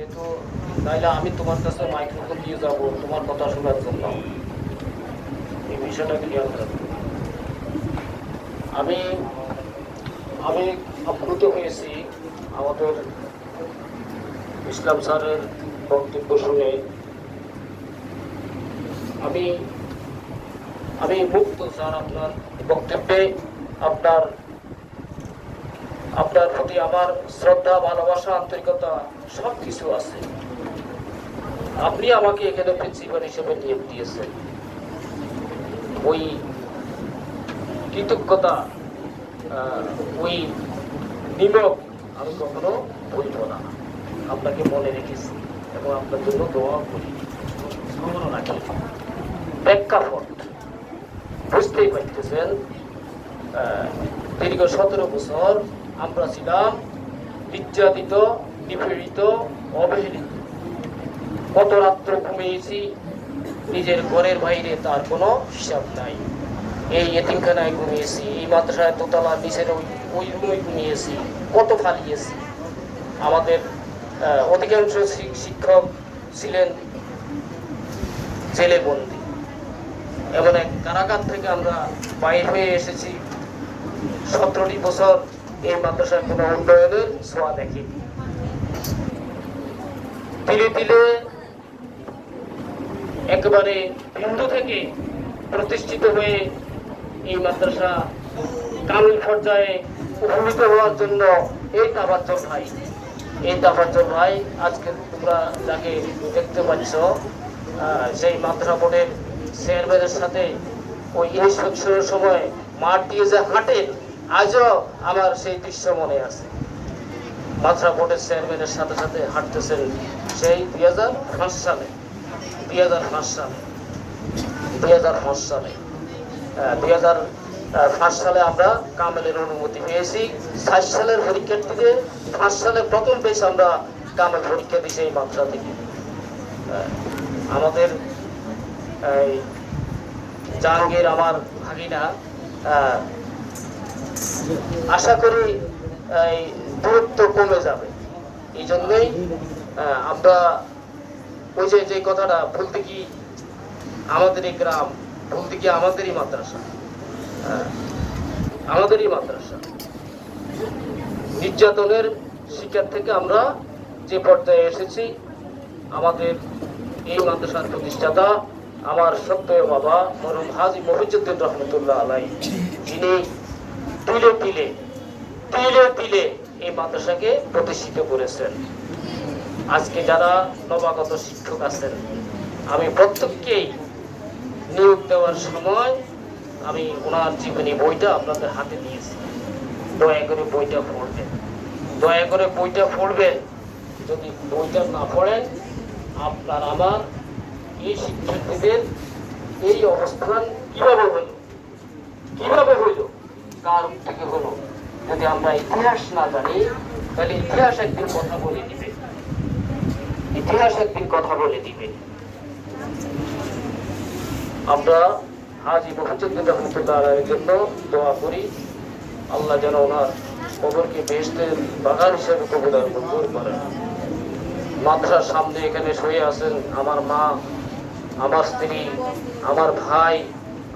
যেহেতু তাইলে আমি তোমার কাছে মাইক্রোফোন দিয়ে যাব তোমার কথা শোনার জন্য, এই বিষয়টা ক্লিয়ার রাখবো। আমি আমি আপ্লুত হয়েছি আমাদের ইসলাম স্যারের বক্তব্য শুনে। আমি আমি মুক্ত স্যার, আপনার বক্তব্যে আপনার আপনার প্রতি আমার শ্রদ্ধা, ভালোবাসা, আন্তরিকতা সব কিছু আছে। আপনি আমাকে এখানে প্রিন্সিপাল হিসেবে নিয়োগ দিয়েছেন, ওই কৃতজ্ঞতা, ওই নিয়োগ আমি কখনো ভুলব না। আপনাকে মনে রেখেছি এবং আপনার জন্য দোয়া করি, স্মরণ রাখি। প্রেক্ষাপট বুঝতেই পারতেছেন, দীর্ঘ 17 বছর আমরা ছিলাম নির্যাতিত, নিপীড়িত, অবহেলিত। কত রাত্র ঘুমিয়েছি নিজের ঘরের বাইরে, তার কোনো হিসাব নাই। এই এতিমখানায় ঘুমিয়েছি, এই মাদ্রাসায় দোতলার নিচের ওই রুমে ঘুমিয়েছি, কত ফালিয়েছি। আমাদের অধিকাংশ শিক্ষক ছিলেন জেলে বন্দী। এমন এক কারাগার থেকে আমরা বাইর হয়ে এসেছি। 17টি বছর এই মাদ্রাসায় কোনো উন্নয়নের ছোঁয়া দেখি। ধীরে ধীরে একেবারে বিন্দু থেকে প্রতিষ্ঠিত হয়ে এই মাদ্রাসা কামিল পর্যায়ে উপনীত হওয়ার জন্য এই তাফাজ্জল ভাই আজকে তোমরা যাকে দেখতে পাচ্ছ, সেই মাদ্রাসা বোর্ডের চেয়ারম্যানের সাথে ওই ইন্সপেকশনের সময় মাঠ দিয়ে যে হাঁটেন, আজও আমার সেই দৃশ্য মনে আছে। মাদ্রাসা বোর্ডের চেয়ারম্যানের সাথে সাথে হাঁটতেছেন সেই 2005 সালে 2005 সালে আমরা কামেলের অনুমতি পেয়েছি। 4 সালের পরীক্ষার্থীতে 5 সালে প্রথম পেয়েছি আমরা কামেল পরীক্ষা দিয়েছি এই মাদ্রাসা থেকে। আমাদের জাহাঙ্গীর আমার ভাগিনা, আশা করি এই দূরত্ব কমে যাবে। এই জন্যই আমরা ওই যে কথাটা বলতে কি, আমাদের এই গ্রাম বলতে কি আমাদেরই মাদ্রাসা, নির্যাতনের শিকার থেকে আমরা যে পর্যায়ে এসেছি, আমাদের এই মাদ্রাসার প্রতিষ্ঠাতা আমার সত্য বাবা মরহুম হাজী মফিজউদ্দিন রহমতুল্লাহ আলাই, যিনি তিলে তিলে এই মাদ্রাসাকে প্রতিষ্ঠিত করেছেন। আজকে যারা নবাগত শিক্ষক আছেন, আমি প্রত্যেককেই নিয়োগ দেওয়ার সময় আমি ওনার জীবনী বইটা আপনাদের হাতে দিয়েছি। দয়া করে বইটা পড়বেন। যদি বইটা না পড়েন, আপনার আমার এই শিক্ষার্থীদের এই অবস্থান কিভাবে হইল, কার থেকে হলো, যদি আমরা ইতিহাস না জানি, তাহলে ইতিহাস একদিন কথা বলে দিবে। আমরা হাজী মফিজউদ্দিন রহমতুল্লাহ আলাইহির জন্য দোয়া করি, আল্লাহ যেন ওনার কবরকে বেহেশতের বাগান হিসেবে কবুল মঞ্জুর করেন। মাদ্রাসার সামনে এখানে শুয়ে আছেন আমার মা, আমার স্ত্রী, আমার ভাই,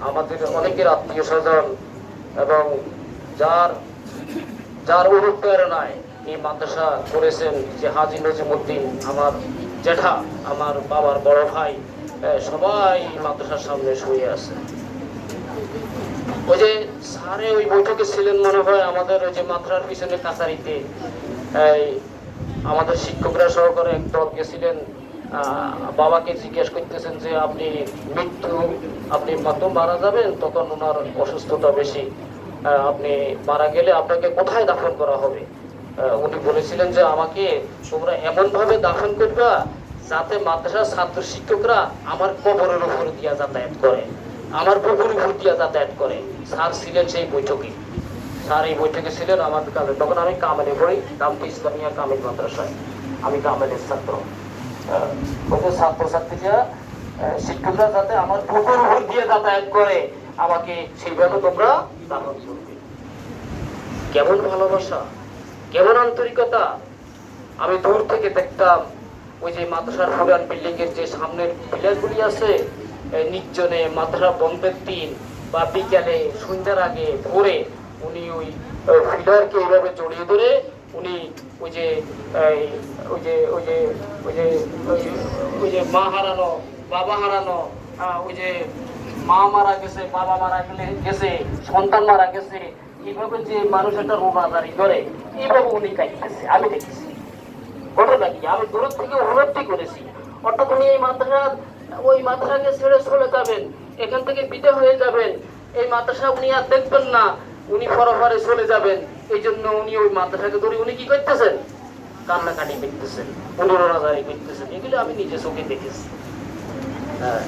আমাদের অনেকের আত্মীয় স্বজন, এবং যার অনুপ্রেরণায় এই মাদ্রাসা করেছেন যে হাজী নজিমউদ্দিন, আমার জেঠা, আমার বাবার বড় ভাই, সবাই মাদ্রাসার সামনে শুয়ে আছে। ওই যে স্যারে ওই বৈঠকে ছিলেন মনে হয় আমাদের ওই যে মাদ্রাসার পিছনে কাছারিতে, আমাদের শিক্ষকরা সহকারে এক দল গেছিলেন। বাবাকে জিজ্ঞেস করতেছেন যে আপনি মারা যাবেন, তখন ওনার অসুস্থতা বেশি, আপনি মারা গেলে আপনাকে কোথায় দাফন করা হবে? উনি বলেছিলেন যে আমাকে তোমরা এমন ভাবে দাফন করবা যাতে মাদ্রাসার ছাত্র শিক্ষকরা আমার কবরের উপর দিয়া যাতায়াত করে, আমার পুকুরের উপর দিয়া যাতায়াত করে। স্যার ছিলেন সেই বৈঠকে, স্যার এই বৈঠকে ছিলেন আমাদের কালে। তখন আমি কামেলে পড়ি, দামটি ইসলামিয়া কামেল মাদ্রাসায়, আমি কামেলের ছাত্র। ছাত্রছাত্রীরা শিক্ষকরা যাতে আমার পুকুর উপর দিয়ে যাতায়াত করে, আমাকে সেইভাবে তোমরা দাফন করবে। কেমন ভালোবাসা, কেমন আন্তরিকতা! আমি দূর থেকে দেখতাম ওই যে মাদ্রাসার পুরান বিল্ডিং এর যে সামনের পিলারগুলি আছে, নির্জনে মাদ্রাসা বন্ধের দিন বা বিকালে সন্ধ্যার আগে ভোরে উনি ওই পিলারকে এইভাবে জড়িয়ে ধরে উনি ওই যে ওই যে ওই যে ওই যে ওই যে মা হারানো, বাবা হারানো, ওই যে মা মারা গেছে, বাবা মারা গেছে, সন্তান মারা গেছে, এইভাবে যে মানুষ একটা রোনাদারি করে এইভাবে উনি কাটতেছে আমি দেখেছি। ঘটনা কি আমি দূর থেকে উপলব্ধি করেছি। অর্থাৎ উনি এই মাদ্রাসার ওই মাদ্রাসাকে ছেড়ে চলে যাবেন, এখান থেকে বিদায় হয়ে যাবেন, এই মাদ্রাসা উনি আর দেখবেন না, উনি পরপারে চলে যাবেন। এই জন্য উনি ওই মাদ্রাসাকে ধরে উনি কি করতেছেন, কান্নাকাটি করতেছেন, উনি রোনাদারি করতেছেন। এগুলো আমি নিজে চোখে দেখেছি। হ্যাঁ।